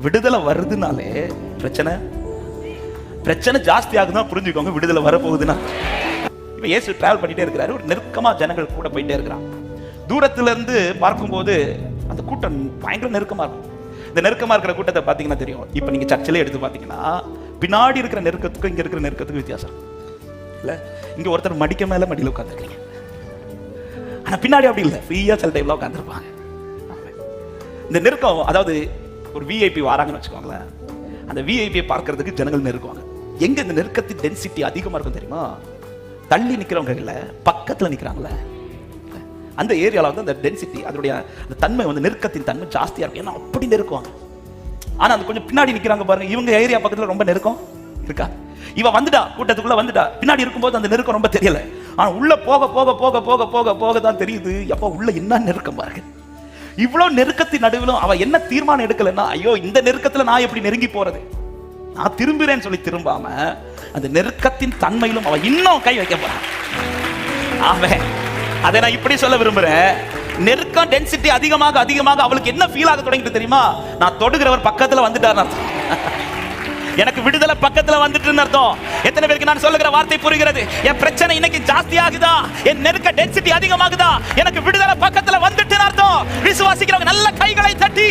விடுதலை வருதுனாலே பிரச்சனை பிரச்சனை ஜாஸ்தி ஆகுதுன்னா புரிஞ்சுக்கோங்க, விடுதலை வரப்போகுதுன்னா. இப்ப இயேசு டிராவல் பண்ணிட்டே இருக்கிறாரு, ஒரு நெருக்கமா ஜனங்கள் கூட போயிட்டே இருக்கிறான். தூரத்துல இருந்து பார்க்கும்போது அந்த கூட்டம் பயங்கர நெருக்கமா இருக்கும். இந்த நெருக்கமா இருக்கிற கூட்டத்தை பாத்தீங்கன்னா தெரியும். இப்ப நீங்க சர்ச்சிலே எடுத்து பாத்தீங்கன்னா பின்னாடி இருக்கிற நெருக்கத்துக்கும் இங்க இருக்கிற நெருக்கத்துக்கும் வித்தியாசம் இல்ல. இங்க ஒருத்தர் மடிக்க மேல மடியில உட்காந்துருக்கீங்க, ஆனா பின்னாடி அப்படி இல்லை, ஃப்ரீயா சில டைம்ல உட்காந்துருப்பாங்க. இந்த நெருக்கம், அதாவது ஒரு விஐபி வராங்கன்னு வச்சுக்கோங்களேன், அந்த விஐபியை பார்க்கறதுக்கு ஜனங்கள் நெருக்குவாங்க. எங்க இந்த நெருக்கத்தின் டென்சிட்டி அதிகமா இருக்கும் தெரியுமா? தள்ளி நிக்கிறவங்க இல்ல, பக்கத்துல நிக்கிறாங்களே அந்த ஏரியாவில் வந்து அந்த டென்சிட்டி, அதோடைய அந்த தன்மை வந்து நெருக்கத்தின் தன்மை ஜாஸ்தியா இருக்கும். ஏன்னா அப்படி நெருக்குவாங்க. ஆனா அது கொஞ்சம் பின்னாடி நிக்கிறாங்க பாருங்க, இவங்க ஏரியா பக்கத்துல ரொம்ப நெருக்கம் இருக்கா? இவ வந்துட்டா, கூட்டத்துக்குள்ள வந்துட்டா, பின்னாடி இருக்கும்போது அந்த நெருக்கம் ரொம்ப தெரியல. ஆனா உள்ள போக போக போக போக போக போக தான் தெரியுது, எப்போ உள்ள என்ன நெருக்கம் பாருங்க. இவ்வளவு நெருக்கத்தின் நடுவிலும் அவ என்ன தீர்மானம் எடுக்கலன்னா, ஐயோ இந்த நெருக்கத்துல நான் எப்படி நெருங்கி போறது, நான் திரும்புறேன்னு சொல்லி திரும்பாம அந்த நெருக்கத்தின் தன்மையிலும் அவ இன்னும் கை வைக்க போறான். அவன் அதை நான் இப்படி சொல்ல விரும்புறேன், நெருக்கம் டென்சிட்டி அதிகமாக அதிகமாக அவளுக்கு என்ன ஃபீல் ஆக தொடங்கிட்டு தெரியுமா? நான் தொடுகிறவர் பக்கத்துல வந்துட்டார் அர்த்தம், எனக்கு விடுதலை பக்கத்துல வந்துட்டு அர்த்தம். எத்தனை பேருக்கு நான் சொல்லுகிற வார்த்தை புரிகிறது? என் பிரச்சனை இன்னைக்கு ஜாஸ்தி ஆகுதா, என் நெருக்க டென்சிட்டி அதிகமாகுதா, எனக்கு விடுதலை பக்கத்துல வந்துட்டு அர்த்தம். விசுவாசிக்கிறவங்க நல்ல கைகளை தட்டி